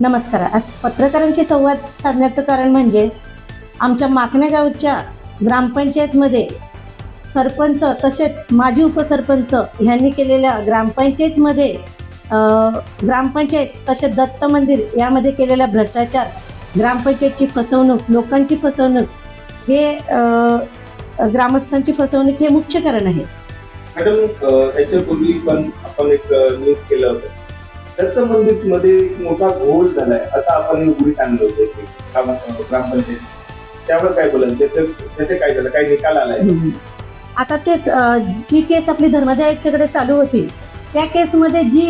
नमस्कार. आज पत्रकारांशी संवाद साधण्याचं कारण म्हणजे आमच्या माकणे गावच्या ग्रामपंचायतमध्ये सरपंच तसेच माजी उपसरपंच ह्यांनी केलेल्या ग्रामपंचायतमध्ये ग्रामपंचायत तसेच दत्त मंदिर यामध्ये केलेला भ्रष्टाचार, ग्रामपंचायतची फसवणूक, लोकांची फसवणूक हे ग्रामस्थांची फसवणूक हे मुख्य कारण आहे. मॅडम, याच्यापूर्वी पण आपण एक न्यूज केलं होतं. दत्त मंदिर मध्ये मोठा घोळ झालाय असं आपण उघडीस आणलं होतं ग्रामपंचायत. त्यावर काय बोलाल? त्याचं काय झालं, काय निकाल आलाय? आता तेच जी केस आपली धर्मादाय आयुक्ताकडे चालू होती त्या केसमध्ये जी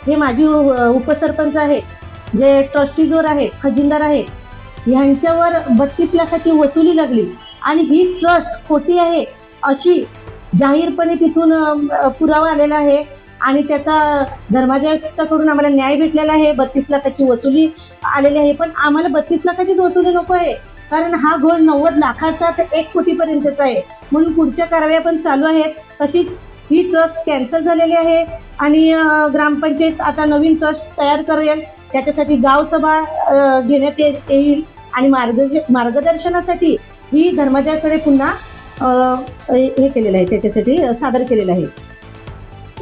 हे माजी उपसरपंच आहेत, जे ट्रस्टीजोर आहेत, खजिनदार आहेत, ह्यांच्यावर 32 लाखाची वसुली लागली आणि ही ट्रस्ट खोटी आहे अशी जाहीरपणे तिथून पुरावा आलेला आहे आणि त्याचा धर्मादाय आयुक्ताकडून आम्हाला न्याय भेटलेला आहे. 32 लाखाची वसुली आलेली आहे, पण आम्हाला 32 लाखाचीच वसुली नको आहे, कारण हा घोळ 90 लाखाचा ते 1 कोटीपर्यंतचा आहे. म्हणून पुढच्या कारवाया पण चालू आहेत. तशीच ही ट्रस्ट कॅन्सल झालेली आहे आणि ग्रामपंचायत आता नवीन ट्रस्ट तयार करेल. त्याच्यासाठी गावसभा घेण्यात येईल आणि मार्गदर्शनासाठी ही धर्मादायाकडे पुन्हा हे केलेलं आहे, त्याच्यासाठी सादर केलेलं आहे.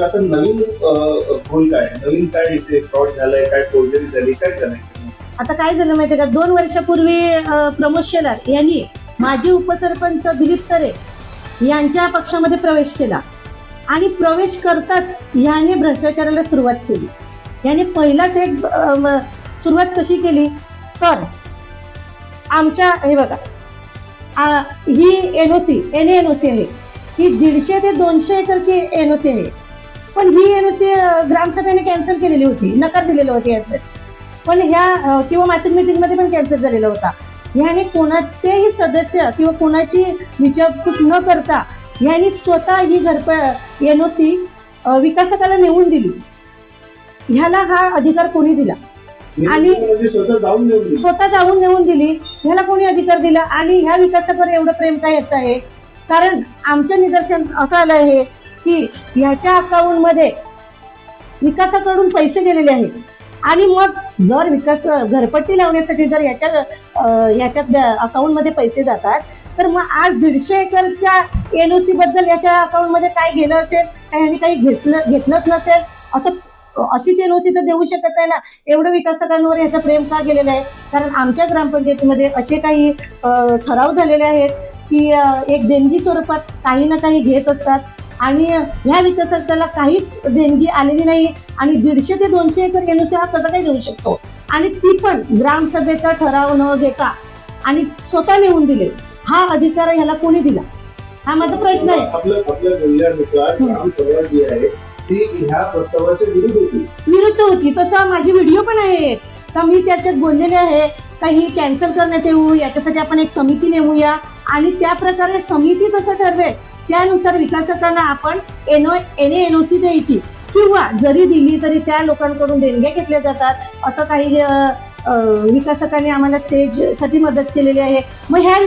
आता नवीन घोळ काय, नवीन काय इथे फ्रॉड झालाय, काय फोर्जरी झाली, काय झालंय? आता काय झालं माहिती का, 2 वर्षापूर्वी प्रमोद शेलार यांनी माजी उपसरपंच दिलीप तरे यांच्या पक्षामध्ये प्रवेश केला आणि प्रवेश करताच याने भ्रष्टाचाराला सुरुवात केली. याने पहिलाच एक सुरुवात कशी केली तर आमच्या हे बघा, ही NOC आहे, ही 150 ते 200 एकरची NOC आहे, पण ही NOC ग्रामसभेने कॅन्सल केलेली होती, नकार दिलेलं होते याचं. पण ह्या किंवा मासिक मीटिंगमध्ये पण कॅन्सल झालेला होता. ह्याने कोणाचेही सदस्य किंवा कोणाची विचारपूस न करता ह्याने स्वतः ही NOC विकासकाला नेऊन दिली. ह्याला हा अधिकार कोणी दिला? आणि स्वतः जाऊन नेऊन दिली. ह्याला कोणी अधिकार दिला? आणि ह्या विकासावर एवढं प्रेम काय याचं आहे? कारण आमचं निदर्शन असं आलं आहे की ह्याच्या अकाउंटमध्ये विकासाकडून पैसे गेलेले आहेत आणि मग जर विकास घरपट्टी लावण्यासाठी जर याच्यात अकाउंटमध्ये पैसे जातात तर मग आज 150 एकरच्या NOC बद्दल याच्या अकाउंटमध्ये काय गेलं असेल, ह्यांनी काही घेतलंच नसेल, अशीच NOC तर देऊ शकत नाही ना. एवढं विकासकांवर याचं प्रेम का गेलेलं आहे? कारण आमच्या ग्रामपंचायतीमध्ये असे काही ठराव झालेले आहेत की एक देणगी स्वरूपात काही ना काही घेत असतात आणि ह्या विकासकाला काहीच देणगी आलेली नाही आणि 150 ते 200 एकर NOC हा कसा काय देऊ शकतो? आणि ती पण ग्रामसभेचा ठराव न घेता आणि स्वतः नेऊन दिले. हा अधिकार ह्याला कोणी दिला? हा माझा प्रश्न आहे. आपल्या बोलण्यानुसार ग्रामसभा जी आहे ती ह्या प्रस्तावाच्या विरुद्ध होती. तसं माझी व्हिडिओ पण आहे, तर मी त्याच्यात बोललेले आहे का ही कॅन्सल करण्यात येऊ, याच्यासाठी आपण एक समिती नेमूया आणि त्या प्रकारे समिती कसं ठरवेल त्यानुसार विकासकांना आपण NOC द्यायची किंवा जरी दिली तरी त्या लोकांकडून देणग्या घेतल्या जातात. असं काही विकासकांनी आम्हाला स्टेजसाठी मदत केलेली आहे. मग ह्या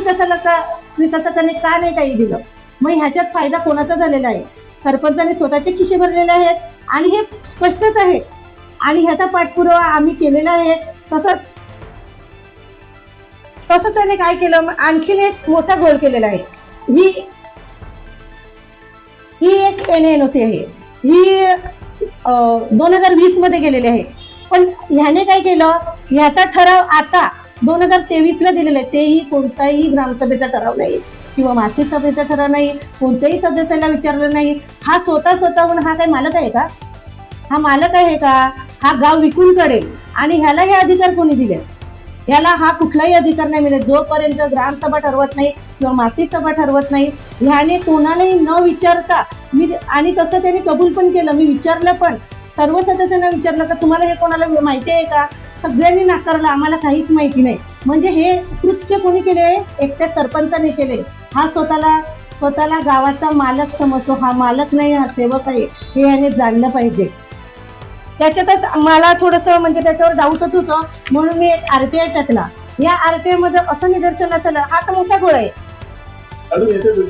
विकासकांनी का नाही काही दिलं? मग ह्याच्यात फायदा कोणाचा झालेला आहे? सरपंचाने स्वतःचे खिशे भरलेले आहेत आणि हे स्पष्टच आहे आणि ह्याचा पाठपुरावा आम्ही केलेला आहे. तसंच त्याने काय केलं, आणखीन एक मोठा घोळ केलेला आहे. ही एक NOC आहे, ही 2020 मध्ये गेलेली आहे, पण ह्याने काय केलं, ह्याचा ठराव आता 2023ला दिलेला आहे. तेही कोणताही ग्रामसभेचा ठराव नाही किंवा मासिक सभेचा ठराव नाही, कोणत्याही सदस्याला विचारलं नाही. हा स्वतःहून हा काय मालक आहे का? हा मालक आहे का? हा गाव विकून काढेल आणि ह्याला हे अधिकार कोणी दिले? ह्याला हा कुठलाही अधिकार नाही मिळेल जोपर्यंत ग्रामसभा ठरवत नाही किंवा मासिक सभा ठरवत नाही. ह्याने कोणालाही न विचारता आणि तसं त्याने कबूल पण केलं. मी विचारलं पण, सर्व सदस्यांना विचारलं का तुम्हाला हे कोणाला माहिती आहे का? सगळ्यांनी नाकारलं, आम्हाला काहीच माहिती नाही. म्हणजे हे कृत्य कोणी केले? एकट्या सरपंचाने केले. हा स्वतःला गावाचा मालक समजतो. हा मालक नाही, हा सेवक आहे, हे याने जाणलं पाहिजे. त्याच्यातच मला थोडंसं म्हणजे त्याच्यावर डाऊटच होतं, म्हणून मी एक RTI टाकला. या RTI मध्ये असं निदर्शनास आलं, हा तर मोठा घोळ आहे,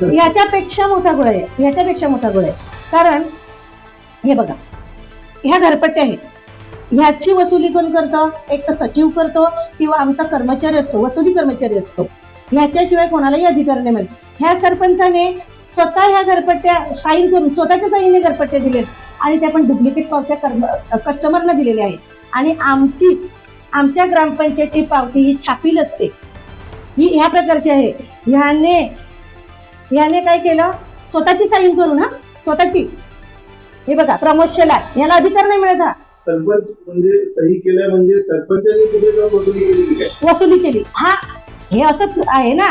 ह्याच्यापेक्षा मोठा घोळ आहे. कारण हे बघा, ह्या घरपट्ट्या आहेत, ह्याची वसुली कोण करतं? एक तर सचिव करतो किंवा आमचा कर्मचारी असतो, वसुली कर्मचारी असतो. ह्याच्याशिवाय कोणालाही अधिकार नाही मिळत. ह्या सरपंचाने स्वतः ह्या घरपट्ट्या साईन करून स्वतःच्या साईनने घरपट्ट्या दिलेत आणि त्या पण डुप्लिकेट पावत्या कस्टमरला दिलेल्या आहेत. आणि आमच्या ग्रामपंचायतची पावती ही छापील असते, ही ह्या प्रकारची आहे. ह्याने काय केलं? स्वतःची साईन करून, हा स्वतःची, हे बघा प्रमोद शेलार, याला अधिकार नाही मिळत. हा सरपंच म्हणजे सही केल्या म्हणजे सरपंचाने कुठे जाऊन वसुली केली की काय? वसुली केली, हा हे असंच आहे ना.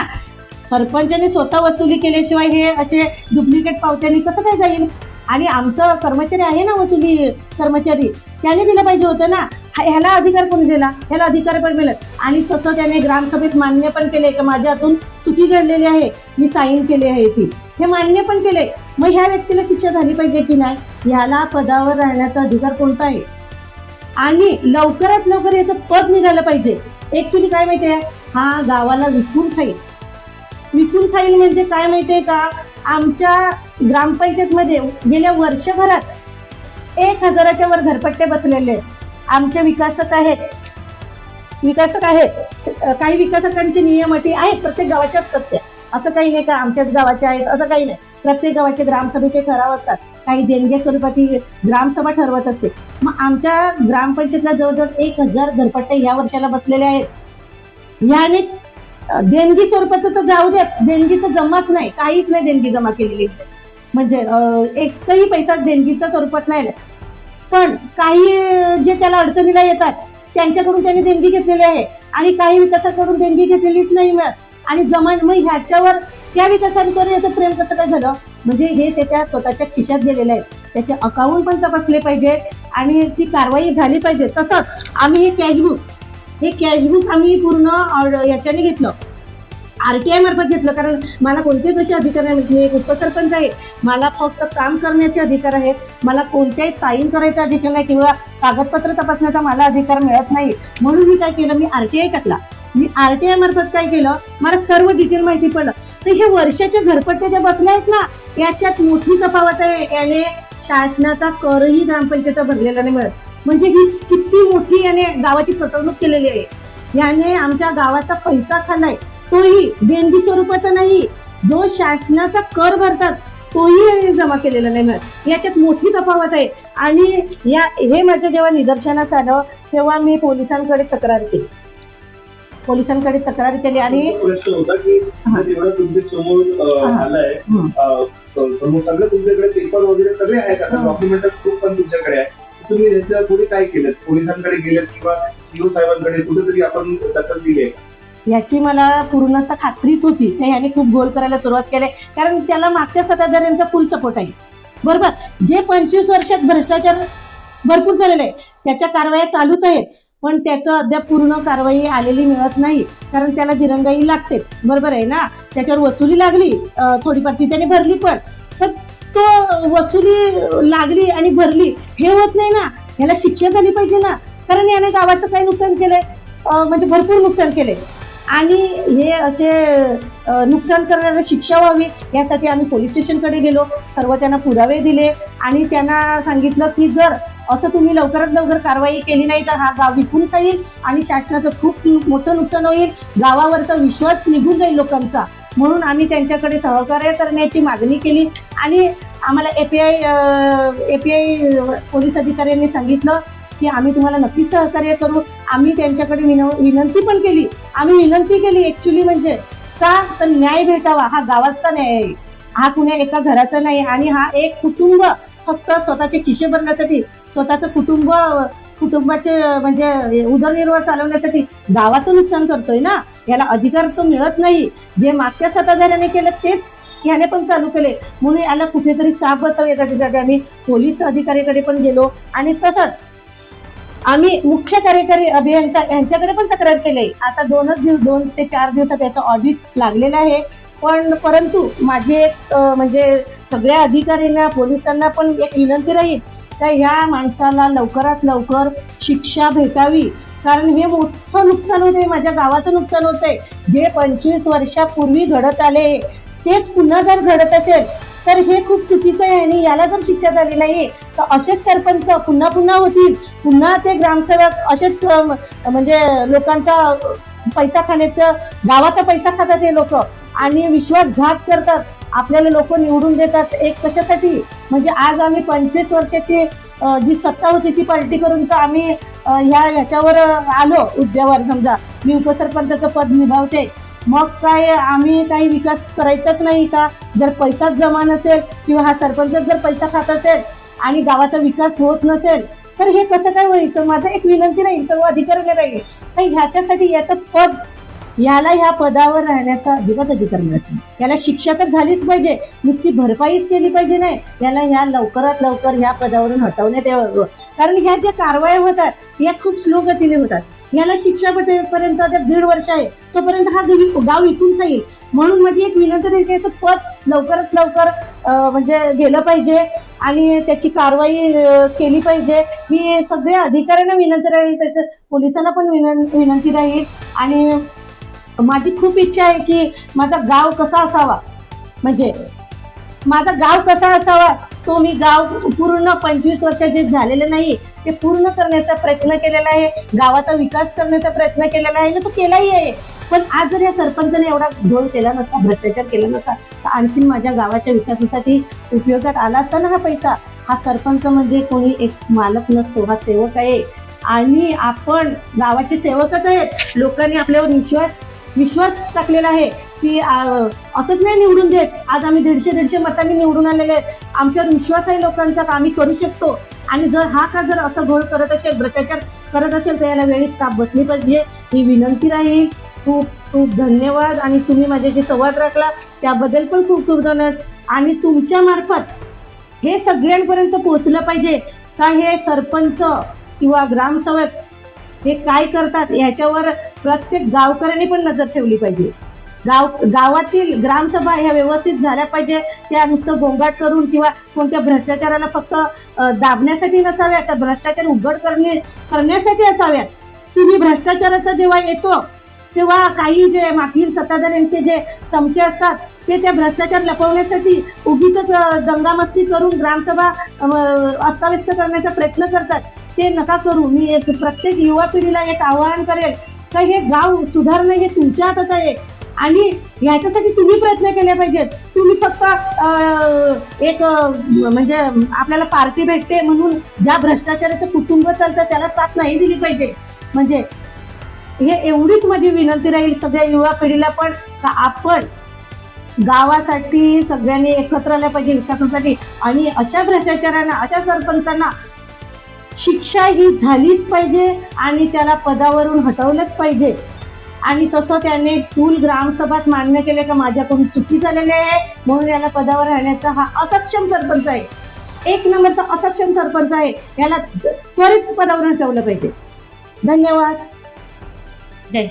सरपंचाने स्वतः वसुली केल्याशिवाय हे असे डुप्लिकेट पावत्यांनी कसं काय जाईल? आणि आमचं कर्मचारी आहे ना, वसुली कर्मचारी, त्याने दिलं पाहिजे होतं ना. ह्याला अधिकार कोणी दिला? ह्याला अधिकार पण मिळत. आणि तसं त्याने ग्रामसभेत मान्य पण केले की माझ्या हातून चुकी घडलेली आहे, मी साईन केली आहे ती, हे मान्य पण केले. मग ह्या व्यक्तीला शिक्षा झाली पाहिजे की नाही? ह्याला पदावर राहण्याचा अधिकार कोणता आहे? आणि लवकरात लवकर याचं पद निघालं पाहिजे. ऍक्च्युली काय माहितीये, हा गावाला विकून खाईल म्हणजे काय माहितीये का? आमच्या ग्रामपंचायतमध्ये गेल्या वर्षभरात 1000च्या वर घरपट्टे बसलेले आहेत. आमचे विकासक आहेत, काही विकासकांचे नियम अटी आहेत, प्रत्येक गावाच्या असतात त्या, असं काही नाही का आमच्याच गावाचे आहेत असं काही नाही. प्रत्येक गावाचे ग्रामसभेचे ठराव असतात, काही देणग्या स्वरूपात ग्रामसभा ठरवत असते. मग आमच्या ग्रामपंचायतला जवळजवळ 1000 घरपट्टे या वर्षाला बसलेले आहेत. ह्याने देणगी स्वरूपाचं तर जाऊ द्याच, देणगी तर जमाच नाही, काहीच नाही देणगी जमा केलेली, म्हणजे एकही पैसा देणगीच्या स्वरूपात नाही. पण काही जे त्याला अडचणीला येतात त्यांच्याकडून त्यांनी देणगी घेतलेली आहे आणि काही विकासाकडून देणगी घेतलेलीच नाही मिळत. आणि मग ह्याच्यावर त्या विकासांवर याचं प्रेम कसं काय झालं? म्हणजे हे त्याच्या स्वतःच्या खिशात गेलेलं आहे. त्याचे अकाउंट पण तपासले पाहिजेत आणि ती कारवाई झाली पाहिजे. तसंच आम्ही हे कॅशबुक आम्ही पूर्ण याच्याने घेतलं, RTI मार्फत घेतलं. कारण मला कोणतेच असे अधिकार नाही. मी एक उपसरपंच आहे, मला फक्त काम करण्याचे अधिकार आहेत. मला कोणत्याही साईन करायचा अधिकार नाही किंवा कागदपत्र तपासण्याचा मला अधिकार मिळत नाही. म्हणून मी काय केलं, मी RTI टाकला. मी RTI मार्फत काय केलं, मला सर्व डिटेल माहिती पडलं. तर हे वर्षाचे घरपट्टे जे बसले आहेत ना, याच्यात मोठी तफावत आहे. याने शासनाचा करही ग्रामपंचायत भरलेला नाही मिळत. म्हणजे ही किती मोठी याने गावाची फसवणूक केलेली आहे. याने आमच्या गावाचा पैसा खाल्लाय, तोही देणगी स्वरूपाचा नाही, जो शासनाचा कर भरतात तोही याने जमा केलेला नाही मिळत. याच्यात मोठी तफावत आहे. आणि हे माझ्या जेव्हा निदर्शनास आलं तेव्हा मी पोलिसांकडे तक्रार केली आणि प्रश्न होता की एवढं तुमच्या समोर आलाय, समोर सगळं तुमच्याकडे पेपर वगैरे सगळे आहेत, आता डॉक्युमेंट प्रूफ पण तुमच्याकडे आहे. तुम्ही याच्या पुढे काय केलं? पोलिसांकडे गेलेत किंवा CO साहेबांकडे कुठेतरी आपण दखल दिली आहे? याची मला पूर्ण खात्रीच होती. ते ह्याने खूप गोल करायला सुरुवात केली, कारण त्याला मागच्या सत्ताधाऱ्यांचा फुल सपोर्ट आहे. बरोबर, जे 25 वर्षात भ्रष्टाचार भरपूर झालेला आहे, त्याच्या कारवाया चालूच आहेत. पण त्याचं अद्याप पूर्ण कारवाई आलेली मिळत नाही, कारण त्याला दिरंगाई लागतेच. बरोबर आहे ना, त्याच्यावर वसुली लागली थोडीफार, ती त्याने भरली. पण तो वसुली लागली आणि भरली हे होत नाही ना, ह्याला शिक्षा झाली पाहिजे ना. कारण याने गावाचं काही नुकसान केलंय, म्हणजे भरपूर नुकसान केलंय. आणि हे असे नुकसान करणाऱ्याला शिक्षा व्हावी यासाठी आम्ही पोलीस स्टेशनकडे गेलो, सर्व त्यांना पुरावे दिले आणि त्यांना सांगितलं की जर असं तुम्ही लवकरात लवकर कारवाई केली नाही तर हा गाव विकून खाईल आणि शासनाचं खूप मोठं नुकसान होईल, गावावरचा विश्वास निघून जाईल लोकांचा. म्हणून आम्ही त्यांच्याकडे सहकार्य करण्याची मागणी केली आणि आम्हाला API पोलीस अधिकाऱ्यांनी सांगितलं की आम्ही तुम्हाला नक्कीच सहकार्य करू. आम्ही त्यांच्याकडे विनंती पण केली. ऍक्च्युली म्हणजे का तर न्याय भेटावा, हा गावाचा न्याय आहे, हा कुण्या एका घराचा नाही. आणि हा एक कुटुंब फक्त स्वतःचे खिशे भरण्यासाठी, स्वतःचं कुटुंबाचे म्हणजे उदरनिर्वाह चालवण्यासाठी गावाचं नुकसान करतोय ना. याला अधिकार तो मिळत नाही. जे मागच्या सत्ताधाऱ्याने केलं तेच ह्याने पण चालू केले. म्हणून याला कुठेतरी चाप बसावं यासाठी आम्ही पोलीस अधिकाऱ्याकडे पण गेलो आणि तसंच आम्ही मुख्य कार्यकारी अभियंता यांच्याकडे पण तक्रार केली. आता 2 ते 4 दिवसात याचं ऑडिट लागलेलं आहे. परंतु माझे म्हणजे सगळ्या अधिकाऱ्यांना, पोलिसांना पण एक विनंती राहील का ह्या माणसाला लवकरात लवकर शिक्षा भेटावी. कारण हे मोठं नुकसान होतंय, माझ्या गावाचं नुकसान होतंय. जे 25 वर्षापूर्वी घडत आले तेच पुन्हा जर घडत असेल तर हे खूप चुकीचं आहे आणि याला जर शिक्षा झाली नाही तर असेच सरपंच पुन्हा पुन्हा होतील, पुन्हा ते ग्रामसेवक असेच म्हणजे लोकांचा पैसा खाण्याचं, गावाचा पैसा खातात हे लोक आणि विश्वासघात करतात. आपल्याला लोक निवडून देतात एक कशासाठी, म्हणजे आज आम्ही 25 वर्षाची जी सत्ता होती ती पलटी करून तर आम्ही ह्याच्यावर आलो हुद्द्यावर. समजा मी उपसरपंचाचं पद निभावते, मग काय आम्ही काही विकास करायचाच नाही का? जर पैसाच जमा नसेल किंवा हा सरपंच जर पैसा खात असेल आणि गावाचा विकास होत नसेल तर हे कसं काय व्हायचं? माझं एक विनंती राहील, सर्व अधिकाऱ्यांना राहील, तर ह्याच्यासाठी याचं पद, याला ह्या पदावर राहण्याचा अजिबात अधिकार मिळत नाही. याला शिक्षा तर झालीच पाहिजे, नुसती भरपाईच केली पाहिजे नाही, याला ह्या लवकरात लवकर ह्या पदावरून हटवण्यात यावं. कारण ह्या ज्या कारवाया होतात या खूप स्लो गतीने होतात. याला शिक्षा भेटेपर्यंत 1.5 वर्ष आहे, तोपर्यंत हा गाव विकून जाईल. म्हणून माझी एक विनंती आहे की याचं पद लवकरात लवकर म्हणजे गेलं पाहिजे आणि त्याची कारवाई केली पाहिजे. ही सगळ्या अधिकाऱ्यांना विनंती राहील, तसं पोलिसांना पण विनंती राहील. आणि माझी खूप इच्छा आहे की माझा गाव कसा असावा, म्हणजे माझा गाव कसा असावा तो मी गाव पूर्ण 25 वर्ष जे झालेले नाही ते पूर्ण करण्याचा प्रयत्न केलेला आहे, गावाचा विकास करण्याचा प्रयत्न केलेला आहे ना, तो केलाही आहे. पण आज जर या सरपंचाने एवढा घोळ केला नसता, भ्रष्टाचार केला नसता तर आणखीन माझ्या गावाच्या विकासासाठी उपयोगात आला असता ना हा पैसा. हा सरपंच म्हणजे कोणी एक मालक नसतो, हा सेवक आहे आणि आपण गावाचे सेवकच आहेत. लोकांनी आपल्यावर विश्वास टाकलेला आहे की असंच नाही निवडून देत. आज आम्ही 150 मतांनी निवडून आलेले आहेत. आमच्यावर विश्वास आहे लोकांचा का आम्ही करू शकतो. आणि जर जर असं घोळ करत असेल, भ्रष्टाचार करत असेल तर याला वेळीच चाप बसली पाहिजे. ही विनंती राहील. खूप खूप धन्यवाद आणि तुम्ही माझ्याशी संवाद राखला त्याबद्दल पण खूप खूप धन्यवाद. आणि तुमच्या मार्फत हे सगळ्यांपर्यंत पोहोचलं पाहिजे का हे सरपंच किंवा ग्रामसेवक हे काय करतात याच्यावर प्रत्येक गावकऱ्यांनी पण नजर ठेवली पाहिजे. गावातील ग्रामसभा ह्या व्यवस्थित झाल्या पाहिजे. त्या नुसतं गोंगाट करून किंवा कोणत्या भ्रष्टाचाराला फक्त दाबण्यासाठी नसाव्यात, तर भ्रष्टाचार उघड करण्यासाठी असाव्यात. तुम्ही भ्रष्टाचाराचा जेव्हा येतो तेव्हा काही जे मागील सत्ताधाऱ्यांचे जे चमचे असतात ते त्या भ्रष्टाचार लपवण्यासाठी उगीच दंगामस्ती करून ग्रामसभा अस्ताव्यस्त करण्याचा प्रयत्न करतात. ते नका करू. मी प्रत्येक युवा पिढीला एक आवाहन करेल का हे गाव सुधारणं हे तुमच्या हातात आहे आणि ह्याच्यासाठी तुम्ही प्रयत्न केले पाहिजेत. तुम्ही फक्त एक म्हणजे आपल्याला पार्टी भेटते म्हणून ज्या भ्रष्टाचाराचं कुटुंब चालतं त्याला साथ नाही दिली पाहिजे. म्हणजे हे एवढीच माझी विनंती राहील सगळ्या युवा पिढीला पण का आपण गावासाठी सगळ्यांनी एकत्र आल्या पाहिजे विकासासाठी. आणि अशा भ्रष्टाचारांना, अशा सरपंचांना शिक्षा ही झालीच पाहिजे आणि त्याला पदावरून हटवलंच पाहिजे. आणि तसं त्याने फुल ग्रामसभात मान्य केले का माझ्याकडून चुकी झालेली आहे म्हणून याला पदावर राहण्याचा हा असक्षम सरपंच आहे, 1 नंबरचा असक्षम सरपंच आहे, याला त्वरित पदावरून ठेवलं पाहिजे. धन्यवाद. जय